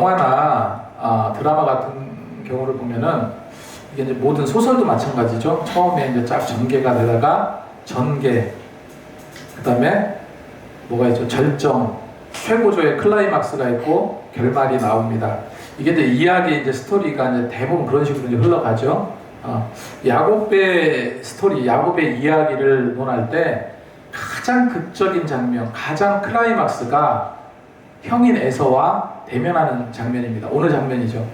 영화나 드라마 같은 경우를 보면은 이게 이제 모든 소설도 마찬가지죠. 처음에 이제 쫙 전개가 되다가 전개, 그 다음에 뭐가 있죠? 절정, 최고조의 클라이막스가 있고 결말이 나옵니다. 이게 이제 이야기 이제 스토리가 이제 대부분 그런 식으로 이제 흘러가죠. 야곱의 스토리, 야곱의 이야기를 논할 때 가장 극적인 장면, 가장 클라이막스가 형인 에서와 대면하는 장면입니다. 어느 장면이죠?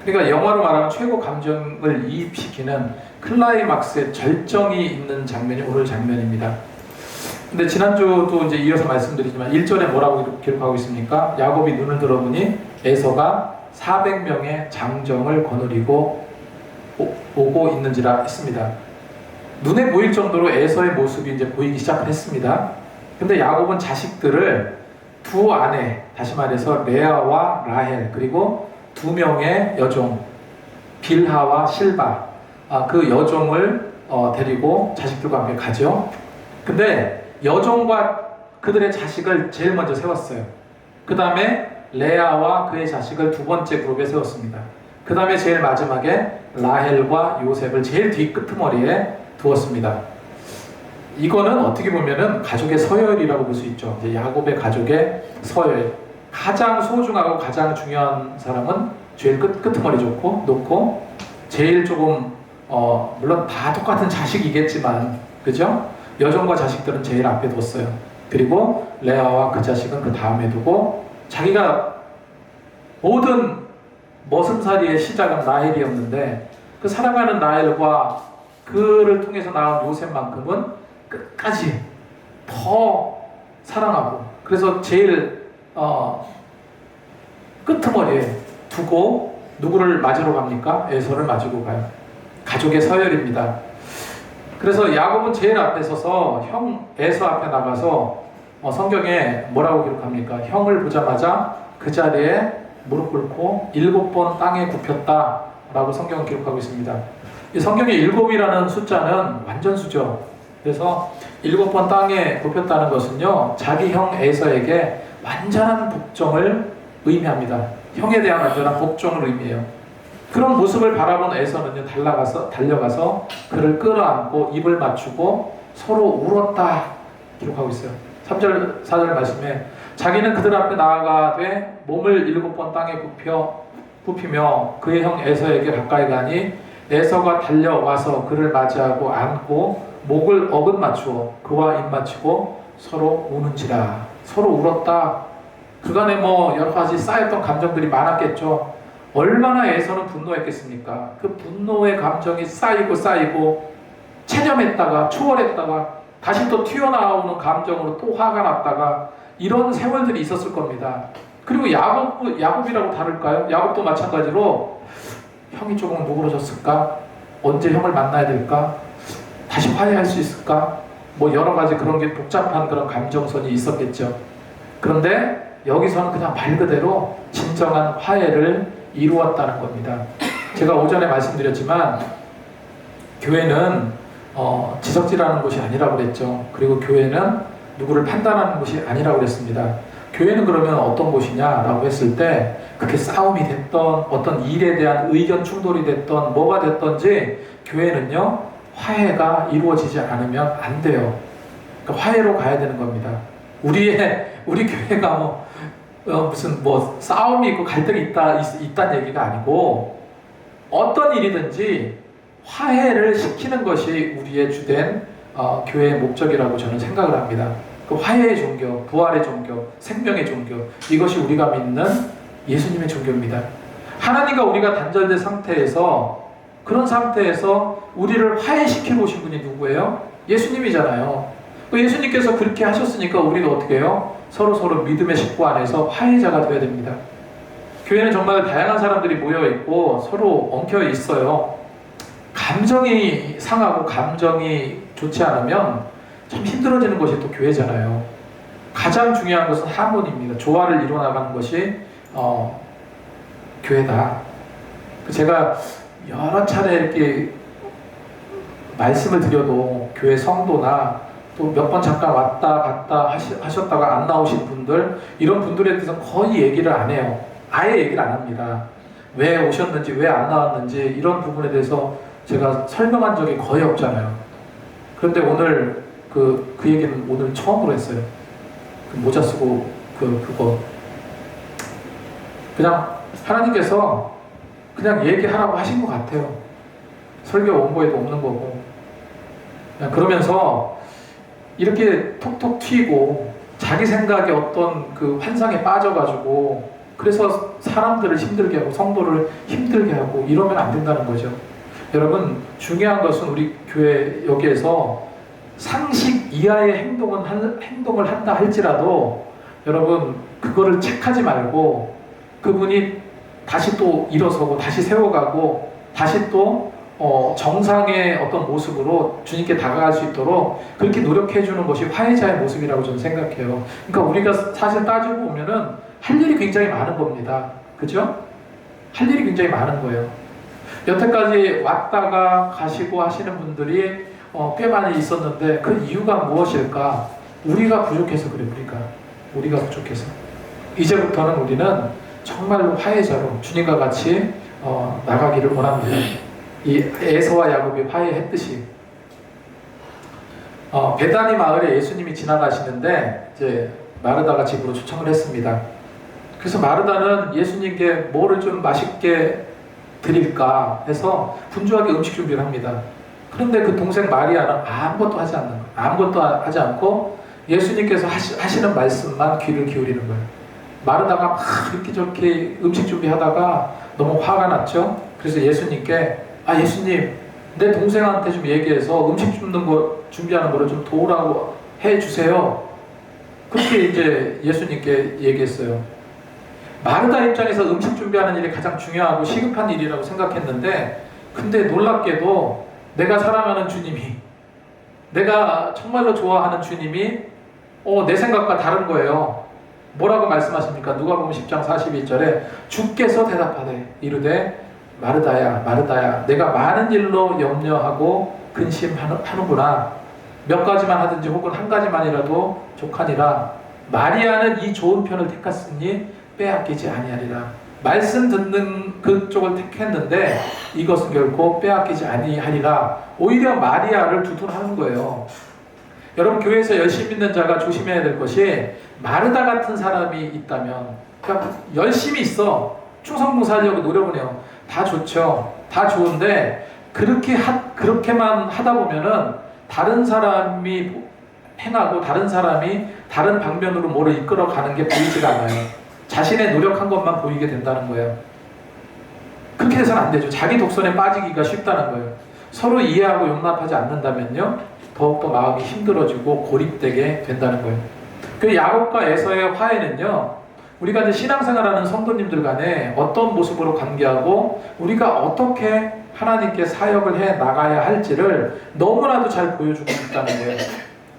그러니까 영화로 말하면 최고 감정을 이입시키는 클라이막스의 절정이 있는 장면이 오늘 장면입니다. 근데 지난주도 이제 이어서 말씀드리지만 1절에 뭐라고 기록하고 있습니까? 야곱이 눈을 들어보니 에서가 400명의 장정을 거느리고 오고 있는지라 했습니다. 눈에 보일 정도로 에서의 모습이 이제 보이기 시작했습니다. 근데 야곱은 자식들을 두 아내, 다시 말해서 레아와 라헬, 그리고 두 명의 여종 빌하와 실바, 그 여종을 데리고 자식들과 함께 가죠. 근데 여종과 그들의 자식을 제일 먼저 세웠어요. 그 다음에 레아와 그의 자식을 두 번째 그룹에 세웠습니다. 그 다음에 제일 마지막에 라헬과 요셉을 제일 뒤끄트머리에 두었습니다. 이거는 어떻게 보면은 가족의 서열이라고 볼 수 있죠. 이제 야곱의 가족의 서열, 가장 소중하고 가장 중요한 사람은 제일 끄트머리 놓고 제일 조금 물론 다 똑같은 자식이겠지만, 그죠? 여종과 자식들은 제일 앞에 뒀어요. 그리고 레아와 그 자식은 그 다음에 두고, 자기가 모든 머슴살이의 시작은 라헬이었는데 그 사랑하는 라헬과 그를 통해서 나온 요셉만큼은 끝까지 더 사랑하고, 그래서 제일 끄트머리에 두고 누구를 맞으러 갑니까? 에서를 맞으러 가요. 가족의 서열입니다. 그래서 야곱은 제일 앞에 서서 형 에서 앞에 나가서 성경에 뭐라고 기록합니까? 형을 보자마자 그 자리에 무릎 꿇고 7번 땅에 굽혔다 라고 성경은 기록하고 있습니다. 이 성경의 7이라는 숫자는 완전수죠. 그래서 7번 땅에 굽혔다는 것은요, 자기 형 에서에게 완전한 복종을 의미합니다. 형에 대한 완전한 복종을 의미해요. 그런 모습을 바라본 에서는요, 달려가서 그를 끌어안고 입을 맞추고 서로 울었다 기록하고 있어요. 3절 4절 말씀에 자기는 그들 앞에 나아가되 몸을 7번 땅에 굽히며 그의 형 에서에게 가까이 가니 에서가 달려와서 그를 맞이하고 안고 목을 어긋 맞추어 그와 입 맞추고 서로 우는지라. 서로 울었다. 그간에 뭐 여러 가지 쌓였던 감정들이 많았겠죠. 얼마나 에서는 분노했겠습니까? 그 분노의 감정이 쌓이고 체념했다가 초월했다가 다시 또 튀어나오는 감정으로 또 화가 났다가 이런 세월들이 있었을 겁니다. 그리고 야곱이라고 다를까요? 야곱도 마찬가지로 형이 조금 누그러졌을까? 언제 형을 만나야 될까? 다시 화해할 수 있을까? 뭐 여러 가지 그런 게 복잡한 그런 감정선이 있었겠죠. 그런데 여기서는 그냥 말 그대로 진정한 화해를 이루었다는 겁니다. 제가 오전에 말씀드렸지만 교회는 지적질하는 곳이 아니라고 그랬죠. 그리고 교회는 누구를 판단하는 곳이 아니라고 그랬습니다. 교회는 그러면 어떤 곳이냐라고 했을 때 그렇게 싸움이 됐던 어떤 일에 대한 의견 충돌이 됐던 뭐가 됐던지 교회는요 화해가 이루어지지 않으면 안 돼요. 그러니까 화해로 가야 되는 겁니다. 우리 교회가 무슨 싸움이 있고 갈등이 있다는 얘기가 아니고 어떤 일이든지 화해를 시키는 것이 우리의 주된 교회의 목적이라고 저는 생각을 합니다. 그 화해의 종교, 부활의 종교, 생명의 종교, 이것이 우리가 믿는 예수님의 종교입니다. 하나님과 우리가 단절된 상태에서, 그런 상태에서 우리를 화해시키고 오신 분이 누구예요? 예수님이잖아요. 예수님께서 그렇게 하셨으니까 우리도 어떻게 해요? 서로 믿음의 식구 안에서 화해자가 되어야 됩니다. 교회는 정말 다양한 사람들이 모여있고 서로 엉켜 있어요. 감정이 상하고 감정이 좋지 않으면 참 힘들어지는 것이 또 교회잖아요. 가장 중요한 것은 하모니입니다. 조화를 이루어나가는 것이 교회다. 제가 여러 차례 이렇게 말씀을 드려도 교회 성도나 또 몇 번 잠깐 왔다 갔다 하셨다가 안 나오신 분들, 이런 분들에 대해서 거의 얘기를 안 해요. 아예 얘기를 안 합니다. 왜 오셨는지, 왜 안 나왔는지 이런 부분에 대해서 제가 설명한 적이 거의 없잖아요. 그런데 오늘 그 얘기는 오늘 처음으로 했어요. 그 모자 쓰고 그거 그냥 하나님께서 그냥 얘기하라고 하신 것 같아요. 설교 원고에도 없는 거고. 그냥 그러면서 이렇게 톡톡 튀고 자기 생각에 어떤 그 환상에 빠져가지고 그래서 사람들을 힘들게 하고 성도를 힘들게 하고 이러면 안 된다는 거죠. 여러분, 중요한 것은 우리 교회 여기에서 상식 이하의 행동을 한다 할지라도 여러분 그거를 체크하지 말고 그분이 다시 또 일어서고 다시 세워가고 다시 또 정상의 어떤 모습으로 주님께 다가갈 수 있도록 그렇게 노력해 주는 것이 화해자의 모습이라고 저는 생각해요. 그러니까 우리가 사실 따지고 보면은 할 일이 굉장히 많은 겁니다. 그죠? 할 일이 굉장히 많은 거예요. 여태까지 왔다가 가시고 하시는 분들이 꽤 많이 있었는데 그 이유가 무엇일까? 우리가 부족해서 그래. 우리가 부족해서. 이제부터는 우리는 정말로 화해자로 주님과 같이 나가기를 원합니다. 이 에서와 야곱이 화해했듯이. 베다니 마을에 예수님이 지나가시는데 이제 마르다가 집으로 초청을 했습니다. 그래서 마르다는 예수님께 뭐를 좀 맛있게 드릴까 해서 분주하게 음식 준비를 합니다. 그런데 그 동생 마리아는 아무것도 하지 않는 거예요. 아무것도 하지 않고 예수님께서 하시는 말씀만 귀를 기울이는 거예요. 마르다가 막 이렇게 저렇게 음식 준비하다가 너무 화가 났죠. 그래서 예수님께 예수님, 내 동생한테 좀 얘기해서 음식 준비하는 거를 좀 도우라고 해주세요. 그렇게 이제 예수님께 얘기했어요. 마르다 입장에서 음식 준비하는 일이 가장 중요하고 시급한 일이라고 생각했는데, 근데 놀랍게도 내가 사랑하는 주님이, 내가 정말로 좋아하는 주님이 내 생각과 다른 거예요. 뭐라고 말씀하십니까? 누가복음 10장 42절에 주께서 대답하되 이르되 마르다야 마르다야 내가 많은 일로 염려하고 근심하는구나. 몇 가지만 하든지 혹은 한 가지만이라도 족하니라. 마리아는 이 좋은 편을 택했으니 빼앗기지 아니하리라. 말씀 듣는 그쪽을 택했는데 이것은 결코 빼앗기지 아니하리라. 오히려 마리아를 두둔하는 거예요. 여러분, 교회에서 열심히 믿는 자가 조심해야 될 것이 마르다 같은 사람이 있다면, 그러니까 열심히 있어, 충성봉사하려고 노력은 해요. 다 좋죠. 다 좋은데 그렇게만 하다 보면은 다른 사람이 행하고 다른 사람이 다른 방면으로 뭐를 이끌어가는 게 보이지가 않아요. 자신의 노력한 것만 보이게 된다는 거예요. 그렇게 해서는 안 되죠. 자기 독선에 빠지기가 쉽다는 거예요. 서로 이해하고 용납하지 않는다면요, 더욱더 마음이 힘들어지고 고립되게 된다는 거예요. 그 야곱과 에서의 화해는요, 우리가 이제 신앙생활하는 성도님들 간에 어떤 모습으로 관계하고 우리가 어떻게 하나님께 사역을 해 나가야 할지를 너무나도 잘 보여주고 있다는 거예요.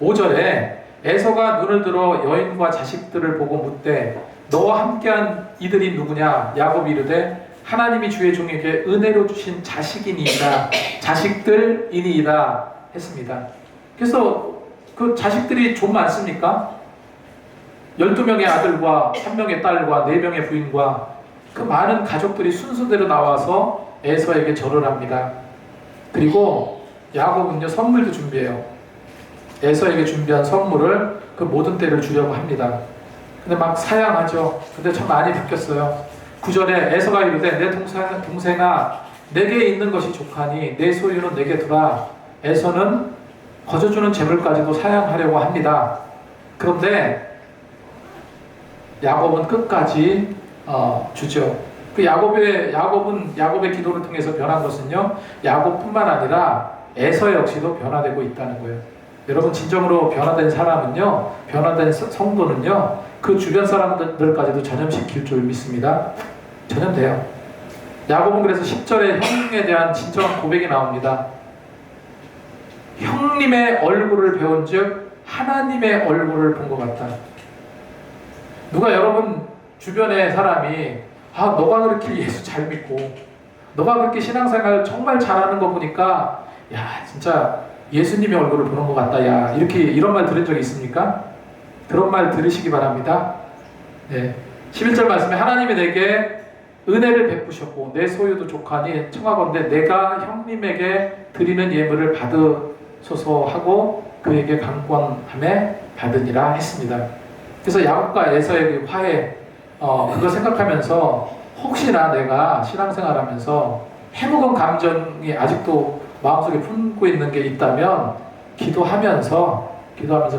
5절에 에서가 눈을 들어 여인과 자식들을 보고 묻되 너와 함께한 이들이 누구냐? 야곱이 이르되 하나님이 주의 종에게 은혜로 주신 자식이니이다, 자식들이니이다 했습니다. 그래서 그 자식들이 좀 많습니까? 12명의 아들과 1명의 딸과 4명의 부인과 그 많은 가족들이 순서대로 나와서 에서에게 절을 합니다. 그리고 야곱은요, 선물도 준비해요. 에서에게 준비한 선물을 그 모든 때를 주려고 합니다. 근데 막 사양하죠. 근데 참 많이 바뀌었어요. 9절에 에서가 이르되 내 동생아 내게 있는 것이 족하니 내 소유는 내게 두라. 에서는 거저주는 재물까지도 사양하려고 합니다. 그런데 야곱은 끝까지 주죠. 그 야곱의 기도를 통해서 변한 것은요, 야곱뿐만 아니라 에서 역시도 변화되고 있다는 거예요. 여러분, 진정으로 변화된 사람은요, 변화된 성도는요, 그 주변 사람들까지도 전염시킬 줄 믿습니다. 전염돼요. 야곱은 그래서 10절에 형에 대한 진정한 고백이 나옵니다. 형님의 얼굴을 배운 즉 하나님의 얼굴을 본 것 같다. 누가 여러분 주변에 사람이 너가 그렇게 예수 잘 믿고 너가 그렇게 신앙생활 정말 잘하는 거 보니까 야 진짜 예수님의 얼굴을 보는 것 같다, 야 이런 말 들은 적이 있습니까? 그런 말 들으시기 바랍니다. 네, 11절 말씀에 하나님이 내게 은혜를 베푸셨고 내 소유도 족하니 청하건대 내가 형님에게 드리는 예물을 받으소서 하고 그에게 강권함에 받으니라 했습니다. 그래서 야곱과 에서의 그 화해, 그거 생각하면서 혹시나 내가 신앙생활하면서 해묵은 감정이 아직도 마음속에 품고 있는 게 있다면 기도하면서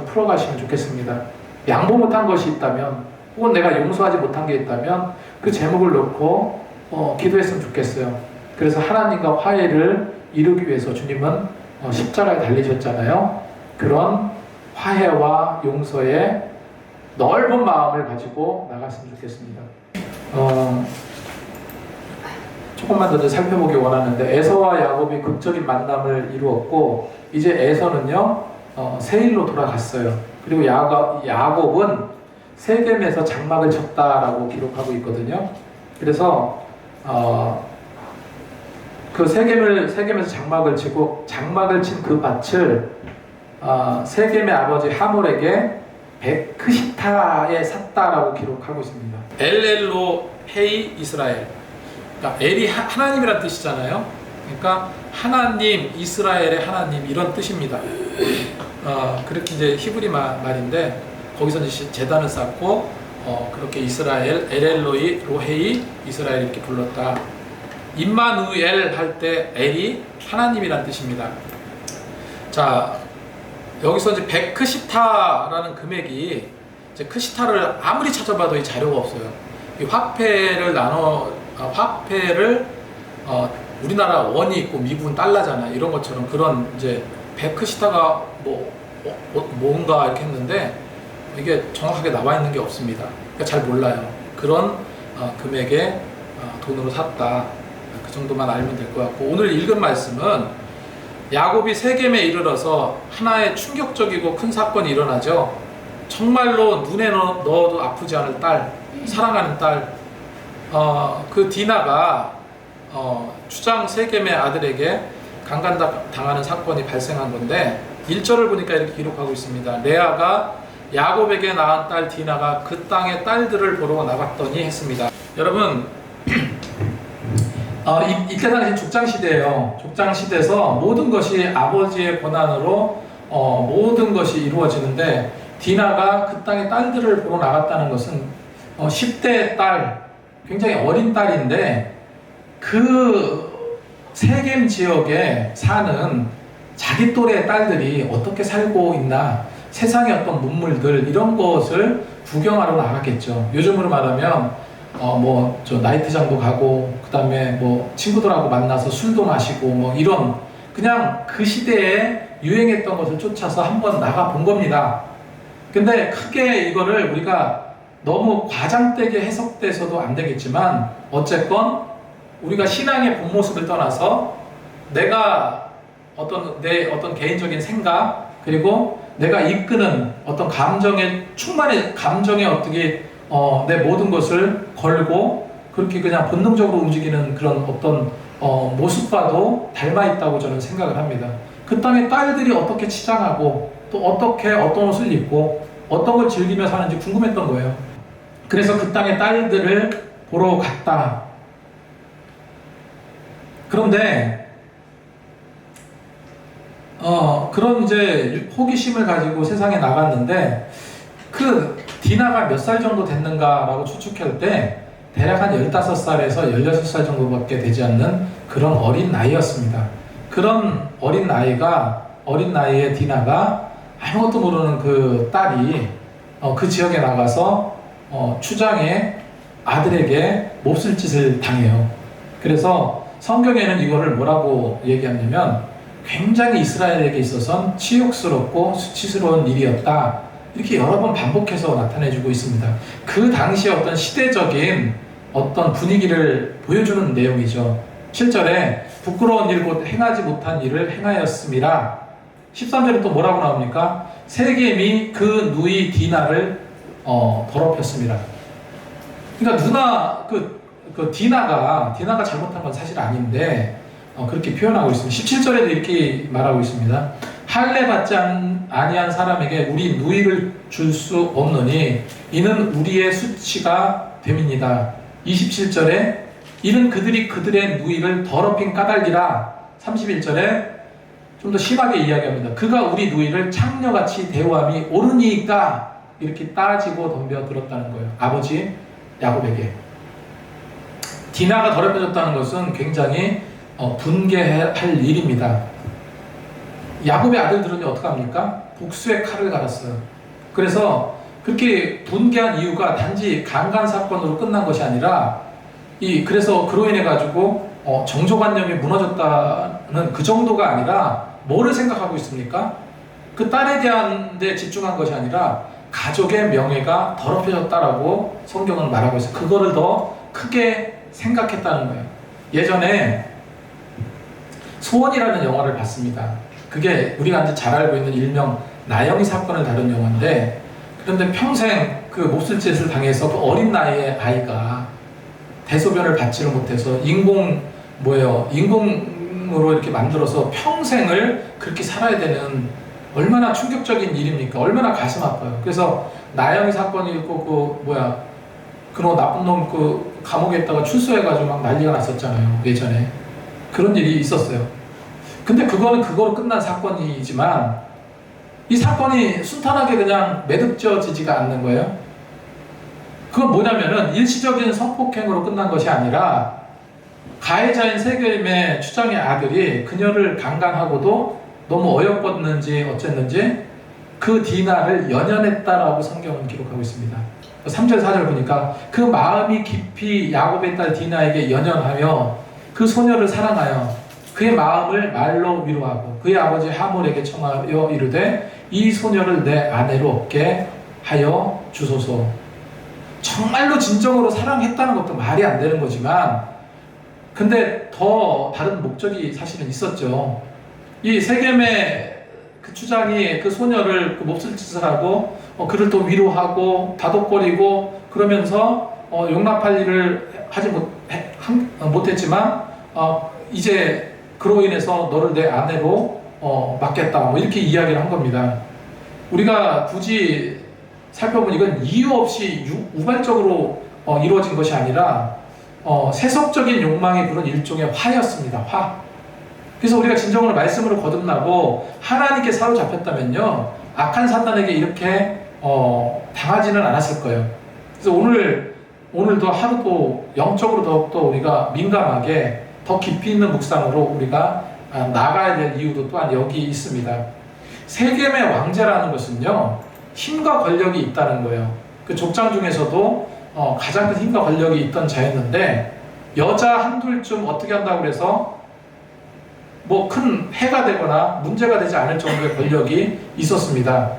풀어가시면 좋겠습니다. 양보 못한 것이 있다면 혹은 내가 용서하지 못한 게 있다면 그 제목을 놓고 기도했으면 좋겠어요. 그래서 하나님과 화해를 이루기 위해서 주님은 십자가에 달리셨잖아요. 그런 화해와 용서의 넓은 마음을 가지고 나갔으면 좋겠습니다. 조금만 더 살펴보기 원하는데 에서와 야곱이 극적인 만남을 이루었고 이제 에서는요 세일로 돌아갔어요. 그리고 야곱은 세겜에서 장막을 쳤다라고 기록하고 있거든요. 그래서 그 세겜에서 장막을 친 그 밭을 세겜의 아버지 하몰에게 베크시타에 샀다라고 기록하고 있습니다. 엘엘로 헤이 이스라엘. 그러니까 엘이 하나님이란 뜻이잖아요. 그러니까 하나님, 이스라엘의 하나님 이런 뜻입니다. 그렇게 이제 히브리 말인데 거기서 이제 제단을 쌓고 그렇게 이스라엘 엘엘로이 로헤이 이스라엘 이렇게 불렀다. 임마누엘 할 때 엘이 하나님이란 뜻입니다. 자, 여기서 이제 베크시타라는 금액이 이제 크시타를 아무리 찾아봐도 이 자료가 없어요. 이 화폐를 우리나라 원이 있고 미국은 달러잖아. 이런 것처럼 그런 이제 베크시타가 뭔가 이렇게 했는데 이게 정확하게 나와 있는 게 없습니다. 그러니까 잘 몰라요. 그런 금액의 돈으로 샀다. 그 정도만 알면 될 것 같고 오늘 읽은 말씀은 야곱이 세겜에 이르러서 하나의 충격적이고 큰 사건이 일어나죠. 정말로 눈에 넣어도 아프지 않을 딸, 사랑하는 딸, 그 디나가 추장 세겜의 아들에게 강간당하는 사건이 발생한 건데 1절을 보니까 이렇게 기록하고 있습니다. 레아가 야곱에게 낳은 딸 디나가 그 땅의 딸들을 보러 나갔더니 했습니다. 여러분 이때 당시 족장시대예요. 족장시대에서 모든 것이 아버지의 권한으로 모든 것이 이루어지는데 디나가 그 땅의 딸들을 보러 나갔다는 것은 10대 딸, 굉장히 어린 딸인데 그 세겜 지역에 사는 자기 또래 딸들이 어떻게 살고 있나, 세상의 어떤 문물들 이런 것을 구경하러 나갔겠죠. 요즘으로 말하면 저 나이트장도 가고 그 다음에 친구들하고 만나서 술도 마시고 이런 그냥 그 시대에 유행했던 것을 쫓아서 한번 나가 본 겁니다. 근데 크게 이거를 우리가 너무 과장되게 해석돼서도 안 되겠지만 어쨌건 우리가 신앙의 본 모습을 떠나서 내가 내 어떤 개인적인 생각 그리고 내가 이끄는 어떤 감정에 어떻게 내 모든 것을 걸고 그렇게 그냥 본능적으로 움직이는 그런 어떤 모습과도 닮아 있다고 저는 생각을 합니다. 그 땅의 딸들이 어떻게 치장하고 또 어떻게 어떤 옷을 입고 어떤 걸 즐기며 사는지 궁금했던 거예요. 그래서 그 땅의 딸들을 보러 갔다. 그런데 그런 이제 호기심을 가지고 세상에 나갔는데 그 디나가 몇 살 정도 됐는가라고 추측할 때 대략 한 15살에서 16살 정도밖에 되지 않는 그런 어린 나이였습니다. 그런 어린 나이에 디나가 아무것도 모르는 그 딸이 그 지역에 나가서 추장의 아들에게 몹쓸 짓을 당해요. 그래서 성경에는 이거를 뭐라고 얘기하냐면 굉장히 이스라엘에게 있어서는 치욕스럽고 수치스러운 일이었다. 이렇게 여러 번 반복해서 나타내주고 있습니다. 그 당시의 어떤 시대적인 어떤 분위기를 보여주는 내용이죠. 7절에 부끄러운 일 곧 행하지 못한 일을 행하였음이라. 13절에 또 뭐라고 나옵니까? 세겜이 그 누이 디나를 더럽혔습니다. 그러니까 디나가 잘못한 건 사실 아닌데 그렇게 표현하고 있습니다. 17절에도 이렇게 말하고 있습니다. 할례 받지 아니한 사람에게 우리 누이를 줄 수 없느니 이는 우리의 수치가 됨이니다. 27절에 이는 그들이 그들의 누이를 더럽힌 까닭이라. 31절에 좀 더 심하게 이야기합니다. 그가 우리 누이를 창녀같이 대우함이 옳으니까. 이렇게 따지고 덤벼들었다는 거예요. 아버지 야곱에게. 디나가 더럽혀졌다는 것은 굉장히 분개할 일입니다. 야곱의 아들들은 어떻게 합니까? 복수의 칼을 갈았어요. 그래서 그렇게 분개한 이유가 단지 강간 사건으로 끝난 것이 아니라 그래서 그로 인해 가지고 정조관념이 무너졌다는 그 정도가 아니라 뭐를 생각하고 있습니까? 그 딸에 대한 데 집중한 것이 아니라 가족의 명예가 더럽혀졌다라고 성경은 말하고 있어요. 그거를 더 크게 생각했다는 거예요. 예전에 소원이라는 영화를 봤습니다. 그게 우리가 이제 잘 알고 있는 일명 나영이 사건을 다룬 영화인데, 그런데 평생 그 몹쓸 짓을 당해서 그 어린 나이에 아이가 대소변을 받지를 못해서 인공으로 이렇게 만들어서 평생을 그렇게 살아야 되는, 얼마나 충격적인 일입니까? 얼마나 가슴 아파요. 그래서 나영이 사건이 있고 그런 나쁜 놈 감옥에 있다가 출소해가지고 막 난리가 났었잖아요. 예전에 그런 일이 있었어요. 근데 그거는 그거로 끝난 사건이지만 이 사건이 순탄하게 그냥 매듭지어지지가 않는 거예요. 그건 뭐냐면은 일시적인 성폭행으로 끝난 것이 아니라 가해자인 세겜의 추장의 아들이 그녀를 강간하고도 너무 어여뻤는지 어쨌는지 그 디나를 연연했다라고 성경은 기록하고 있습니다. 3절 4절 보니까 그 마음이 깊이 야곱의 딸 디나에게 연연하며 그 소녀를 사랑하여 그의 마음을 말로 위로하고 그의 아버지 하몰에게 청하여 이르되 이 소녀를 내 아내로 얻게 하여 주소서. 정말로 진정으로 사랑했다는 것도 말이 안 되는 거지만, 근데 더 다른 목적이 사실은 있었죠. 이 세겜의 그 추장이 그 소녀를 그 몹쓸 짓을 하고 그를 또 위로하고 다독거리고 그러면서 용납할 일을 하지 못했지만 이제 그로 인해서 너를 내 아내로 맡겠다, 뭐 이렇게 이야기를 한 겁니다. 우리가 굳이 살펴보면 이건 이유 없이 우발적으로 이루어진 것이 아니라 세속적인 욕망이 부른 일종의 화였습니다. 화. 그래서 우리가 진정으로 말씀으로 거듭나고 하나님께 사로잡혔다면요, 악한 사탄에게 이렇게 당하지는 않았을 거예요. 그래서 오늘도 하루도 영적으로 더욱더 우리가 민감하게 더 깊이 있는 묵상으로 우리가 나가야 될 이유도 또한 여기 있습니다. 세겜의 왕제라는 것은요, 힘과 권력이 있다는 거예요. 그 족장 중에서도 가장 큰 힘과 권력이 있던 자였는데, 여자 한둘쯤 어떻게 한다고 그래서 뭐 큰 해가 되거나 문제가 되지 않을 정도의 권력이 있었습니다.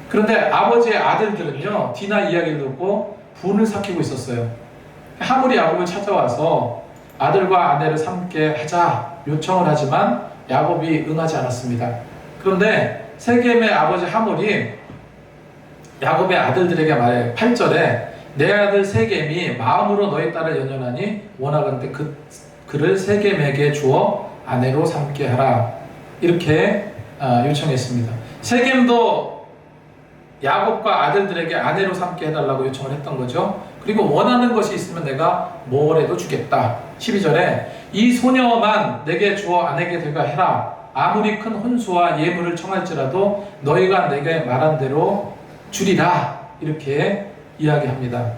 그런데 아버지의 아들들은요, 디나 이야기를 듣고 분을 삭히고 있었어요. 하물이 야곱을 찾아와서 아들과 아내를 삼게 하자 요청을 하지만 야곱이 응하지 않았습니다. 그런데 세겜의 아버지 하물이 야곱의 아들들에게 말해 8절에 내 아들 세겜이 마음으로 너희 딸을 연연하니 원하건대 그를 세겜에게 주어 아내로 삼게 하라, 이렇게 요청했습니다. 세겜도 야곱과 아들들에게 아내로 삼게 해달라고 요청을 했던 거죠. 그리고 원하는 것이 있으면 내가 뭐래도 주겠다. 12절에 이 소녀만 내게 주어 아내게 되가 해라. 아무리 큰 혼수와 예물을 청할지라도 너희가 내게 말한 대로 주리라, 이렇게 이야기합니다.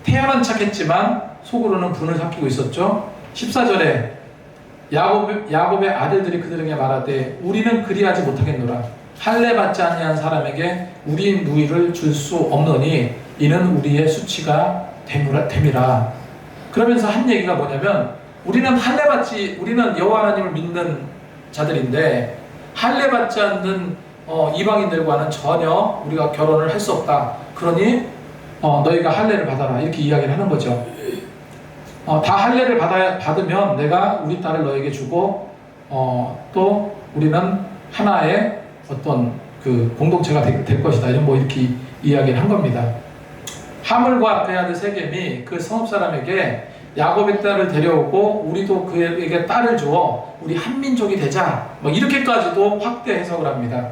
태연한 척했지만 속으로는 분을 삭히고 있었죠. 14절에 야곱의 아들들이 그들에게 말하되 우리는 그리하지 못하겠노라. 할례 받지 아니한 사람에게 우리 누이를 줄 수 없노니 이는 우리의 수치가 됨이라. 그러면서 한 얘기가 뭐냐면, 우리는 여호와 하나님을 믿는 자들인데 할례 받지 않는 이방인들과는 전혀 우리가 결혼을 할 수 없다. 그러니 너희가 할례를 받아라, 이렇게 이야기를 하는 거죠. 다 할례를 받으면 내가 우리 딸을 너에게 주고 또 우리는 하나의 어떤 그 공동체가 될 것이다, 이런 뭐 이렇게 이야기를 한 겁니다. 하물과 그의 아들 세겜이 그 성읍 사람에게 야곱의 딸을 데려오고 우리도 그에게 딸을 주어 우리 한 민족이 되자, 뭐 이렇게까지도 확대 해석을 합니다.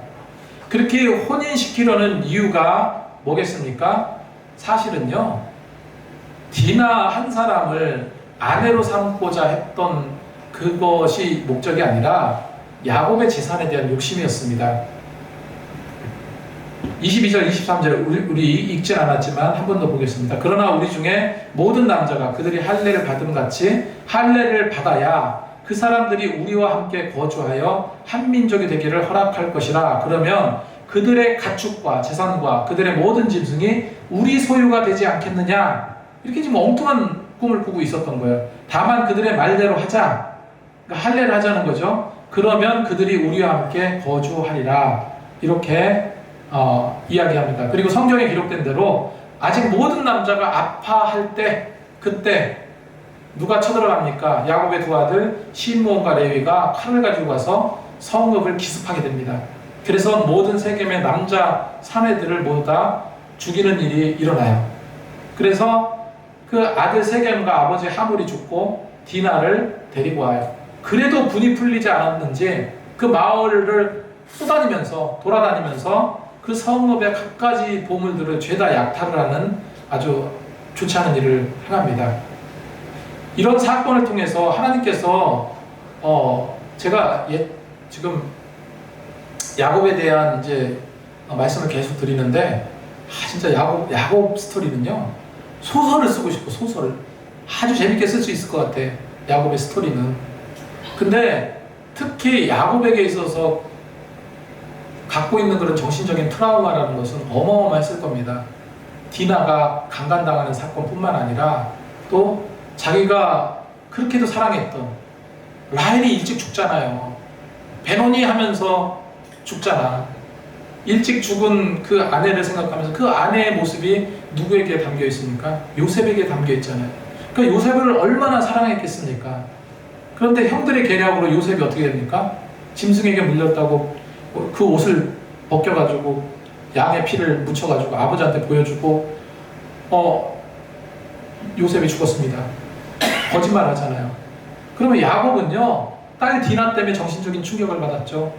그렇게 혼인시키려는 이유가 뭐겠습니까? 사실은요, 디나 한 사람을 아내로 삼고자 했던 그것이 목적이 아니라 야곱의 재산에 대한 욕심이었습니다. 22절, 23절 우리 읽진 않았지만 한 번 더 보겠습니다. 그러나 우리 중에 모든 남자가 그들이 할례를 받음 같이 할례를 받아야 그 사람들이 우리와 함께 거주하여 한 민족이 되기를 허락할 것이라. 그러면 그들의 가축과 재산과 그들의 모든 짐승이 우리 소유가 되지 않겠느냐. 이렇게 지금 엉뚱한 꿈을 꾸고 있었던 거예요. 다만 그들의 말대로 하자. 그러니까 할례를 하자는 거죠. 그러면 그들이 우리와 함께 거주하리라. 이렇게 이야기합니다. 그리고 성경에 기록된 대로 아직 모든 남자가 아파할 때 그때 누가 쳐들어갑니까? 야곱의 두 아들 시므온과 레위가 칼을 가지고 가서 성읍을 기습하게 됩니다. 그래서 모든 세겜의 남자 사내들을 모두 다 죽이는 일이 일어나요. 그래서 그 아들 세겜과 아버지 하몰이 죽고 디나를 데리고 와요. 그래도 분이 풀리지 않았는지 그 마을을 돌아다니면서 그 성읍의 갖가지 보물들을 죄다 약탈을 하는 아주 좋지 않은 일을 행합니다. 이런 사건을 통해서 하나님께서 제가 지금 야곱에 대한 이제 말씀을 계속 드리는데 진짜 야곱 스토리는요 소설을 쓰고 싶어. 소설을 아주 재밌게 쓸 수 있을 것 같아. 야곱의 스토리는. 근데 특히 야곱에게 있어서 갖고 있는 그런 정신적인 트라우마라는 것은 어마어마했을 겁니다. 디나가 강간당하는 사건뿐만 아니라 또 자기가 그렇게도 사랑했던 라헬이 일찍 죽잖아요. 베노니 하면서 죽잖아. 일찍 죽은 그 아내를 생각하면서 그 아내의 모습이 누구에게 담겨 있습니까? 요셉에게 담겨 있잖아요. 그러니까 요셉을 얼마나 사랑했겠습니까? 그런데 형들의 계략으로 요셉이 어떻게 됩니까? 짐승에게 물렸다고 그 옷을 벗겨가지고 양의 피를 묻혀가지고 아버지한테 보여주고 요셉이 죽었습니다. 거짓말 하잖아요. 그러면 야곱은요 딸 디나 때문에 정신적인 충격을 받았죠.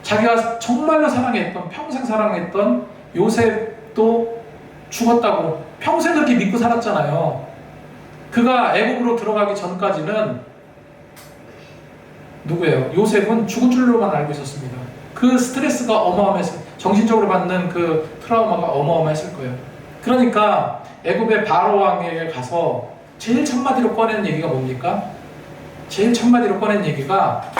자기가 정말로 사랑했던 평생 사랑했던 요셉도 죽었다고 평생 그렇게 믿고 살았잖아요. 그가 애국으로 들어가기 전까지는 누구예요? 요셉은 죽은 줄로만 알고 있었습니다. 그 스트레스가 어마어마했어요. 정신적으로 받는 그 트라우마가 어마어마했을 거예요. 그러니까 애굽의 바로 왕에게 가서 제일 첫마디로 꺼낸 얘기가 뭡니까? 제일 첫마디로 꺼낸 얘기가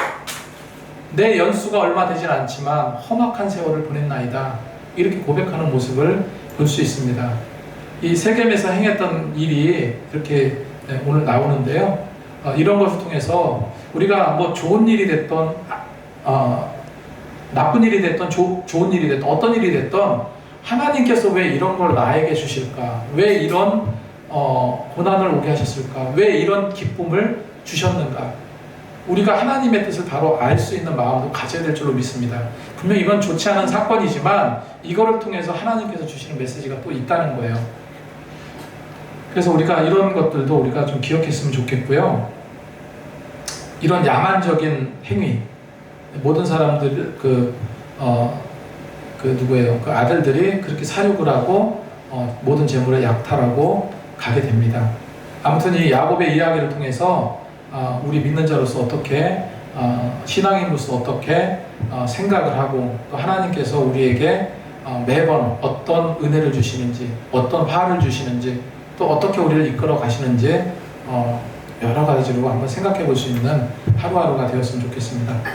내 연수가 얼마 되진 않지만 험악한 세월을 보냈나이다. 이렇게 고백하는 모습을 볼 수 있습니다. 이 세겜에서 행했던 일이 이렇게 오늘 나오는데요. 이런 것을 통해서 우리가 뭐 좋은 일이 됐던 나쁜 일이 됐던 좋은 일이 됐던 어떤 일이 됐던 하나님께서 왜 이런 걸 나에게 주실까? 왜 이런 고난을 오게 하셨을까? 왜 이런 기쁨을 주셨는가? 우리가 하나님의 뜻을 바로 알 수 있는 마음도 가져야 될 줄로 믿습니다. 분명 이건 좋지 않은 사건이지만 이거를 통해서 하나님께서 주시는 메시지가 또 있다는 거예요. 그래서 우리가 이런 것들도 우리가 좀 기억했으면 좋겠고요. 이런 야만적인 행위, 모든 사람들 누구예요? 그 아들들이 그렇게 사육을 하고 모든 재물을 약탈하고 가게 됩니다. 아무튼 이 야곱의 이야기를 통해서 우리 믿는 자로서 어떻게 신앙인으로서 어떻게 생각을 하고 또 하나님께서 우리에게 매번 어떤 은혜를 주시는지 어떤 화를 주시는지 또 어떻게 우리를 이끌어 가시는지 여러 가지로 한번 생각해 볼 수 있는 하루하루가 되었으면 좋겠습니다.